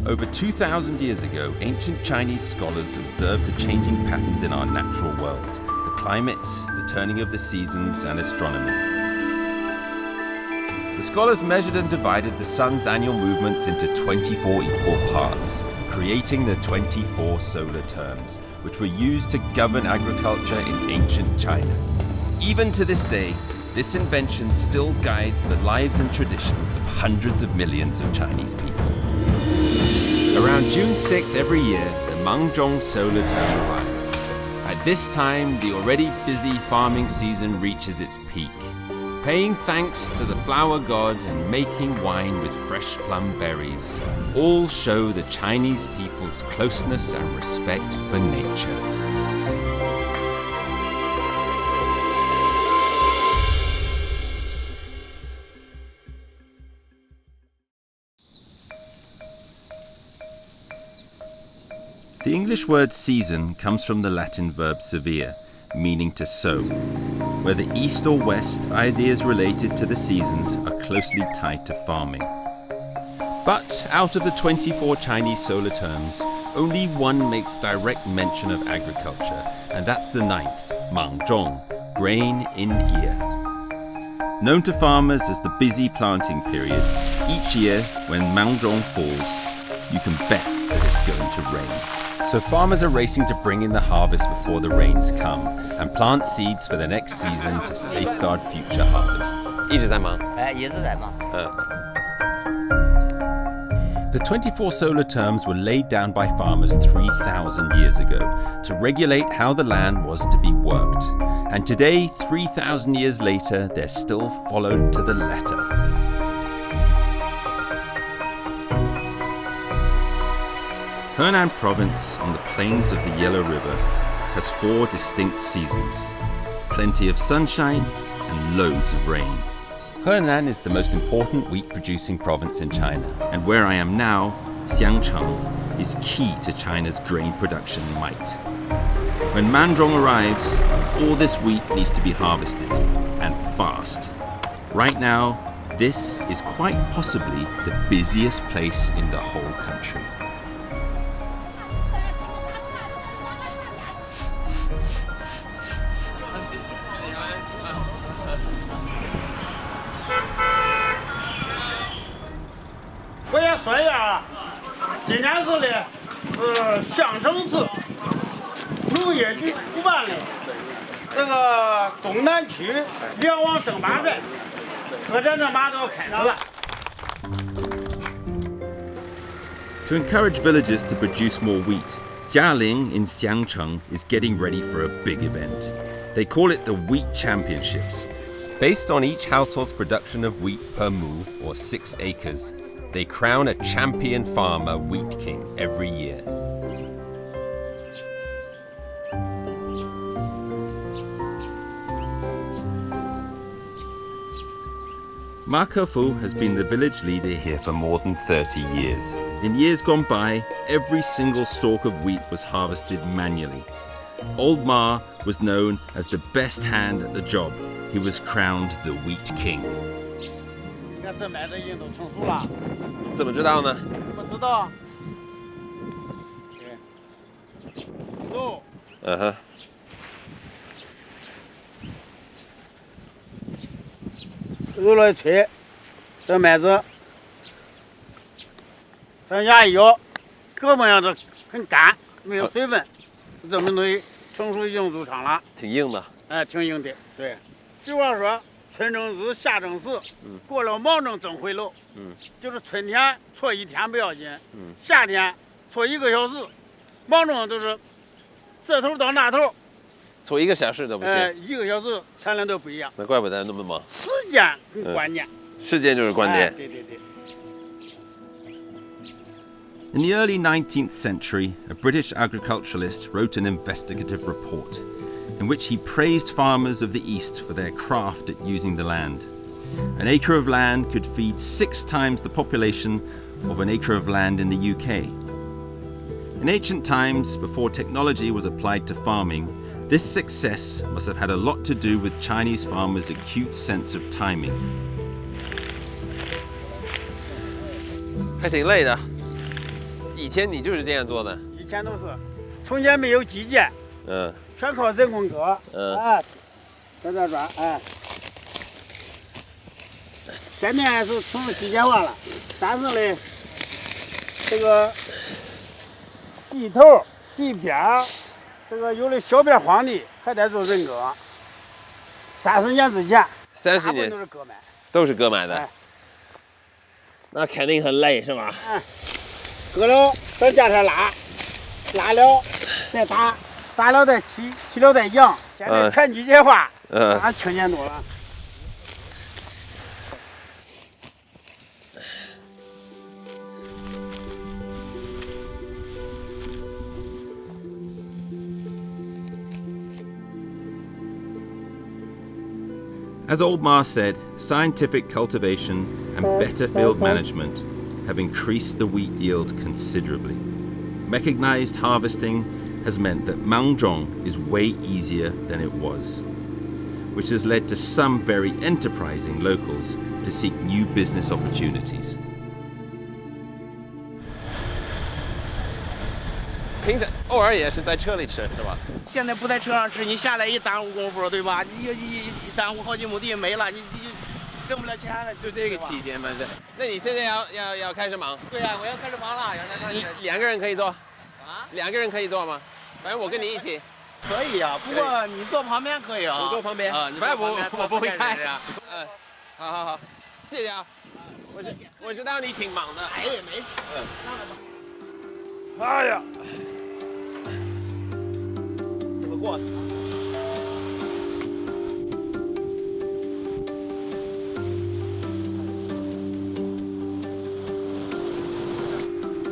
Over 2,000 years ago, ancient Chinese scholars observed the changing patterns in our natural world, the climate, the turning of the seasons, and astronomy. The scholars measured and divided the sun's annual movements into 24 equal parts, creating the 24 solar terms, which were used to govern agriculture in ancient China. Even to this day, this invention still guides the lives and traditions of hundreds of millions of Chinese people. Around June 6th every year, the Mangzhong solar term arrives. At this time, the already busy farming season reaches its peak. Paying thanks to the flower god and making wine with fresh plum berries, all show the Chinese people's closeness and respect for nature. The English word season comes from the Latin verb severe, meaning to sow. Whether east or west, ideas related to the seasons are closely tied to farming. But out of the 24 Chinese solar terms, only one makes direct mention of agriculture, and that's the 9th, Mangzhong, grain in ear. Known to farmers as the busy planting period, each year when Mangzhong falls, you can bet that it's going to rain. So farmers are racing to bring in the harvest before the rains come and plant seeds for the next season to safeguard future harvests. 一直在忙。也是在忙。 The 24 solar terms were laid down by farmers 3,000 years ago to regulate how the land was to be worked. And today, 3,000 years later, they're still followed to the letter. Henan province on the plains of the Yellow River has 4 distinct seasons, plenty of sunshine and loads of rain. Henan is the most important wheat-producing province in China, and where I am now, Xiangcheng, is key to China's grain production might. When Mangzhong arrives, all this wheat needs to be harvested, and fast. Right now, this is quite possibly the busiest place in the whole country. 我也说一下啊，今年是的相声市农业局主办的这个东南区联网争霸赛，各站的马都要开始了。 To encourage villagers to produce more wheat, Jialing in Xiangcheng is getting ready for a big event. They call it the Wheat Championships. Based on each household's production of wheat per mu, or 6 acres, they crown a champion farmer wheat king every year. Ma Kefu has been the village leader here for more than 30 years. In years gone by, every single stalk of wheat was harvested manually. Old Ma was known as the best hand at the job. He was crowned the Wheat King. 你看这麦子已经都成熟了，怎么知道呢？怎么知道？走。嗯哼。揉来吹，这麦子咱压一摇，胳膊上这很干，没有水分，这么东西成熟已经入场了。挺硬的。哎，挺硬的，对。俗话说，春正日，夏正时，过了卯正正回楼。就是春天错1天不要紧，夏天错1个小时，卯正都是这头到那头，错1个小时都不行。1个小时产量都不一样。那怪不得那么忙。时间很关键。时间就是关键。对对对。 In the early 19th century, a British agriculturalist wrote an investigative report in which he praised farmers of the East for their craft at using the land. An acre of land could feed 6 times the population of an acre of land in the UK. In ancient times, before technology was applied to farming, this success must have had a lot to do with Chinese farmers' acute sense of timing. 还挺累的。以前你就是这样做的？以前都是，从前没有机械，全靠人工割，在这转，现在是成了机械化了，但是呢，这个地头、地边儿，这个有的小边荒地还得做人割。30年之前，30年都是割买，都是割买的。那肯定很累，是吧？割了等架上拉了再打了再起了再扬。现在全机械化，轻便多了。As Old Ma said, scientific cultivation and better field management have increased the wheat yield considerably. Mechanized harvesting has meant that Mangzhong is way easier than it was, which has led to some very enterprising locals to seek new business opportunities. 平常偶尔也是在车里吃，是吧？现在不在车上吃，你下来一耽误功夫，对吧？你一耽误好几亩地没了，你挣不了钱了。就这个期间嘛，这。那你现在要开始忙？对呀，我要开始忙了。你2个人可以做？啊？2个人可以做吗？反正我跟你一起。可以呀，不过你坐旁边可以啊。我坐旁边。反正我不会开。好，谢谢啊。我知道你挺忙的。哎，没事。哎呀。怎么过？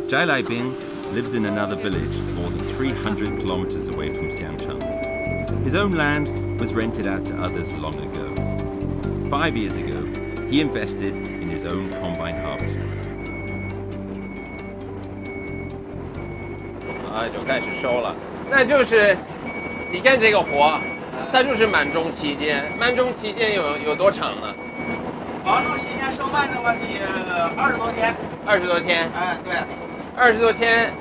Zhai Laibing lives in another village more than 300 kilometers away from Xiangcheng. His own land was rented out to others long ago. 5 years ago, he invested in his own combine harvester. 就开始收了，那就是你干这个活，它就是满种期间。满种期间有多长呢？满种期间收麦的话，得20多天。20多天？哎，对。 20多天，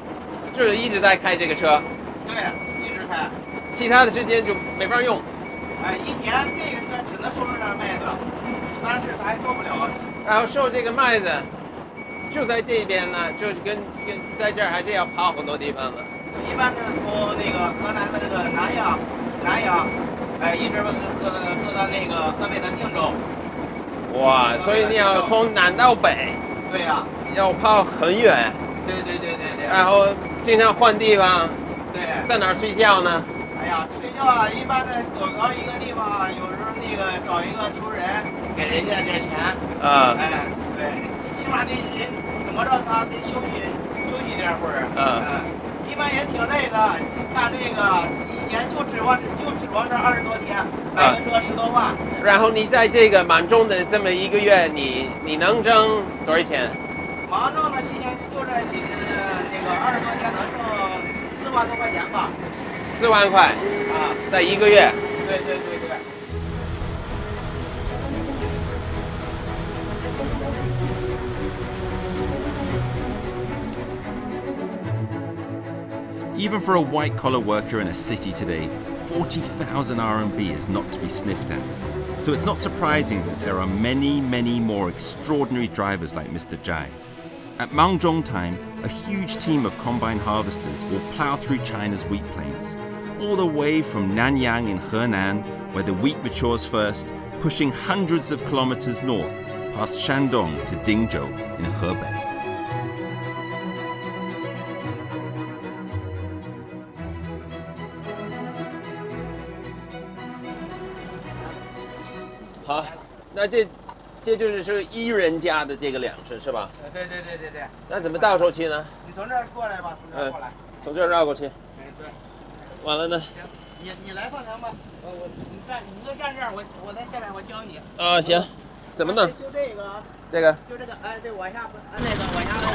就是一直在开这个车。对，一直开。其他的时间就没法用。哎，一年这个车只能收这点麦子，但是它还做不了。然后收这个麦子，就在这边呢，就是跟在这儿还是要跑很多地方的。一般就是从那个河南的这个南阳，哎，一直搁到那个河北的定州。哇，所以你要从南到北。对呀。要跑很远。 对。然后经常换地方。对。在哪儿睡觉呢？哎呀，睡觉啊，一般的躲到一个地方，有时候那个找一个熟人，给人家点钱。哎，对，起码得人怎么着，他得休息点会儿。一般也挺累的，干这个一年就指望这20多天，买个车10多万。然后你在这个满种的这么1个月，你能挣多少钱？ 满种的期间就这那个20多天能挣4万多块钱吧。4万块在1个月。对。Even for a white-collar worker in a city today, 40,000 RMB is not to be sniffed at. So it's not surprising that there are many, many more extraordinary drivers like Mr. Zhai. At Mangzhong time, a huge team of combine harvesters will plow through China's wheat plains, all the way from Nanyang in Henan, where the wheat matures first, pushing hundreds of kilometers north, past Shandong to Dingzhou in Hebei. 好，那这就是1人家的这个粮食是吧？对。那怎么倒出去呢？你从这儿过来吧，从这儿过来。从这儿绕过去。哎，对。完了呢？行，你来放羊吧。你就站这儿，我在下面，我教你。行。怎么弄？就这个啊。这个。就这个，哎，对，往下，那个往下来。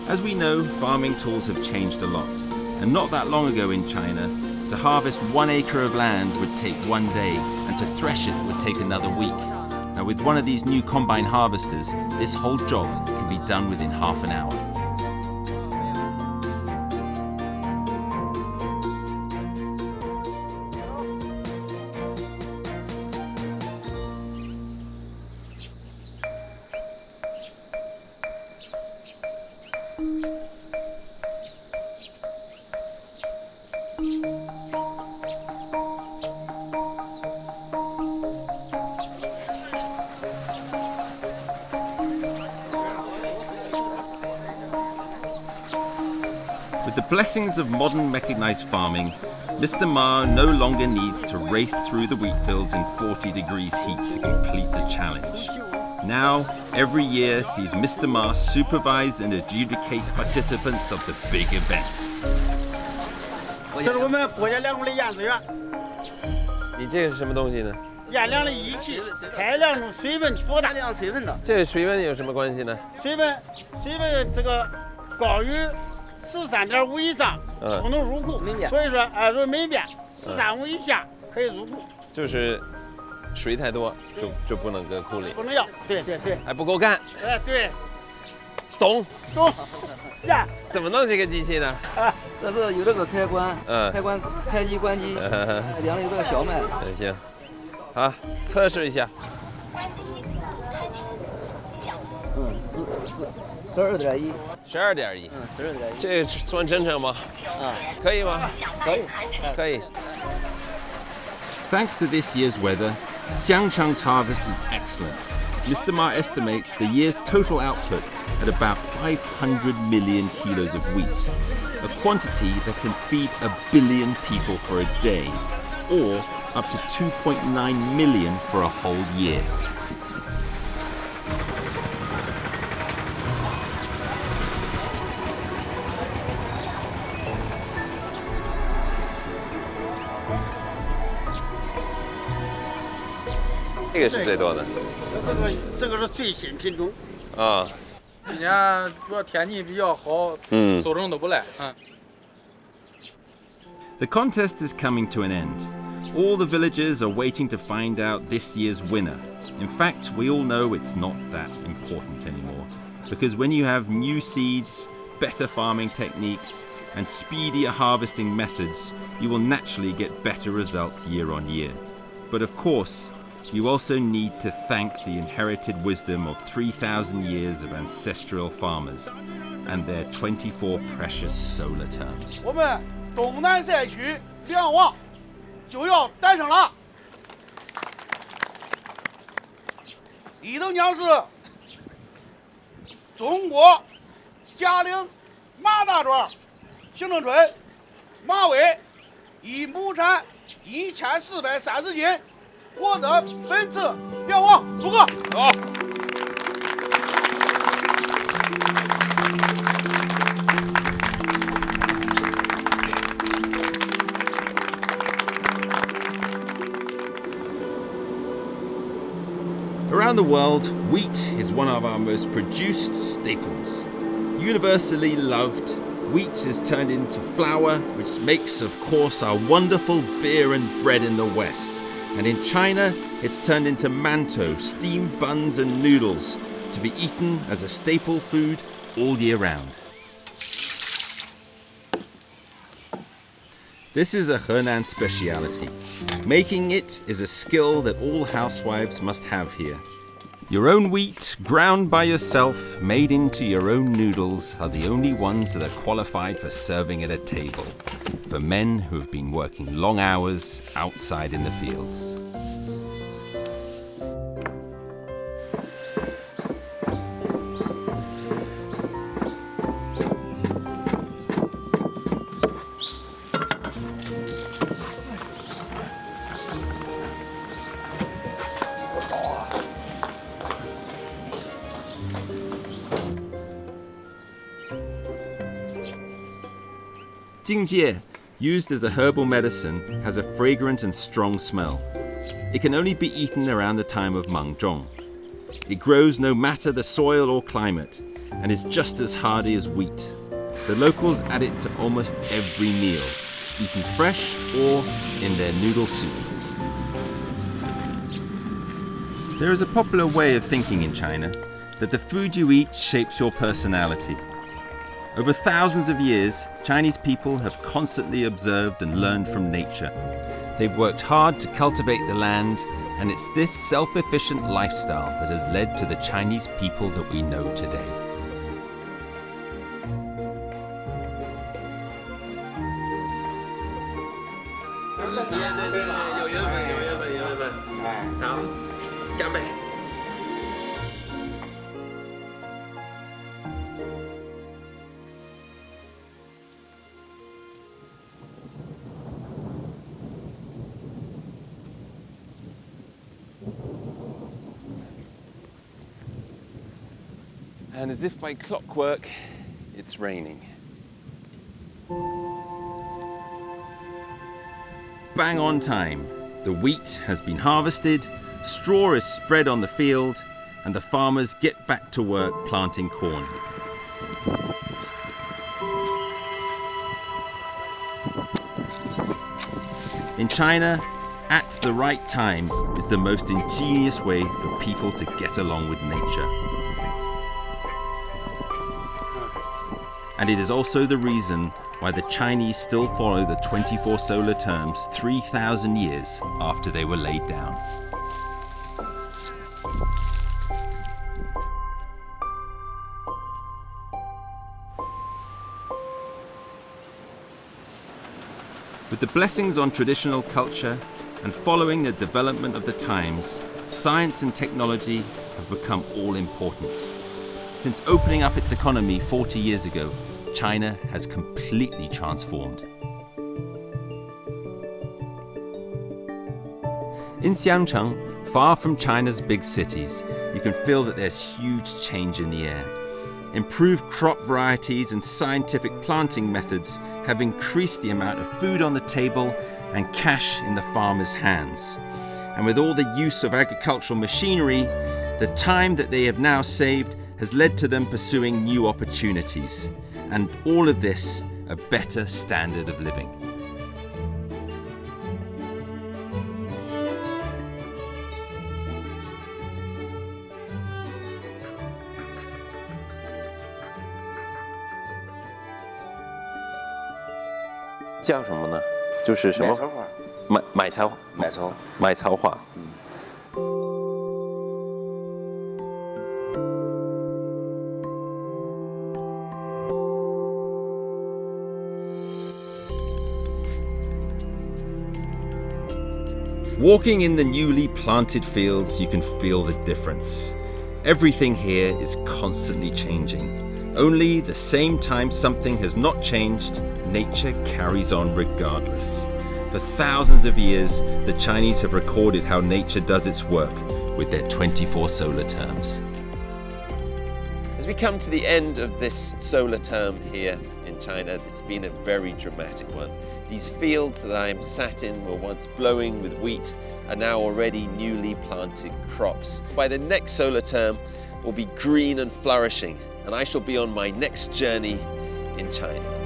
As we know, farming tools have changed a lot, and not that long ago in China, To harvest 1 acre of land would take 1 day, and to thresh it would take another week. Now with one of these new combine harvesters, this whole job can be done within half an hour. With the blessings of modern mechanized farming, Mr. Ma no longer needs to race through the wheat fields in 40 degrees heat to complete the challenge. Now, every year sees Mr. Ma supervise and adjudicate participants of the big event. 这是我们国家粮库的验资员，你这个是什么东西呢？验量的仪器，采量中水分多大？量水分的。这个水温有什么关系呢？水分这个高于13.5以上不能入库，所以说如果没变13.5以下可以入库。就是水太多就不能搁库里，不能要。对对对。还不够干。对。懂。呀。怎么弄这个机器呢？这是有这个开关，开关开机关机，量了有这个小麦。行，好，测试一下。12.1。12.1。12.1。这个算正常吗？可以吗？可以。可以。Thanks to this year's weather, Xiangcheng's harvest is excellent. Mr. Ma estimates the year's total output at about 500 million kilos of wheat, a quantity that can feed 1 billion people for a day, or up to 2.9 million for a whole year. This 这个是最多的。这个是最新品种。啊。今年主要天气比较好，收成都不赖。The contest is coming to an end. All the villagers are waiting to find out this year's winner. In fact, we all know it's not that important anymore, because when you have new seeds, better farming techniques, and speedier harvesting methods, you will naturally get better results year on year. But of course, you also need to thank the inherited wisdom of 3,000 years of ancestral farmers and their 24 precious solar terms. 我们东南赛区粮王就要诞生了。一等奖是中国嘉陵马大庄行政村马尾，以亩产1430斤。获得本次粮王，祝贺！好。Around the world, wheat is one of our most produced staples. Universally loved, wheat is turned into flour, which makes, of course, our wonderful beer and bread in the West. And in China, it's turned into mantou, steamed buns and noodles to be eaten as a staple food all year round. This is a Henan speciality. Making it is a skill that all housewives must have here. Your own wheat, ground by yourself, made into your own noodles, are the only ones that are qualified for serving at a table, for men who have been working long hours outside in the fields. Jingjie, used as a herbal medicine, has a fragrant and strong smell. It can only be eaten around the time of Mangzhong. It grows no matter the soil or climate, and is just as hardy as wheat. The locals add it to almost every meal, eaten fresh or in their noodle soup. There is a popular way of thinking in China that the food you eat shapes your personality. Over thousands of years, Chinese people have constantly observed and learned from nature. They've worked hard to cultivate the land, and it's this self-efficient lifestyle that has led to the Chinese people that we know today. And as if by clockwork, it's raining. Bang on time. The wheat has been harvested, straw is spread on the field, and the farmers get back to work planting corn. In China, at the right time is the most ingenious way for people to get along with nature. And it is also the reason why the Chinese still follow the 24 solar terms 3,000 years after they were laid down. With the blessings on traditional culture and following the development of the times, science and technology have become all important. Since opening up its economy 40 years ago, China has completely transformed. In Xiangcheng, far from China's big cities, you can feel that there's huge change in the air. Improved crop varieties and scientific planting methods have increased the amount of food on the table and cash in the farmers' hands. And with all the use of agricultural machinery, the time that they have now saved has led to them pursuing new opportunities. And all of this, a better standard of living. Walking in the newly planted fields, you can feel the difference. Everything here is constantly changing. Only the same time something has not changed, nature carries on regardless. For thousands of years, the Chinese have recorded how nature does its work with their 24 solar terms. As we come to the end of this solar term here in China, it's been a very dramatic one. These fields that I'm sat in were once blowing with wheat, are now already newly planted crops. By the next solar term, will be green and flourishing, and I shall be on my next journey in China.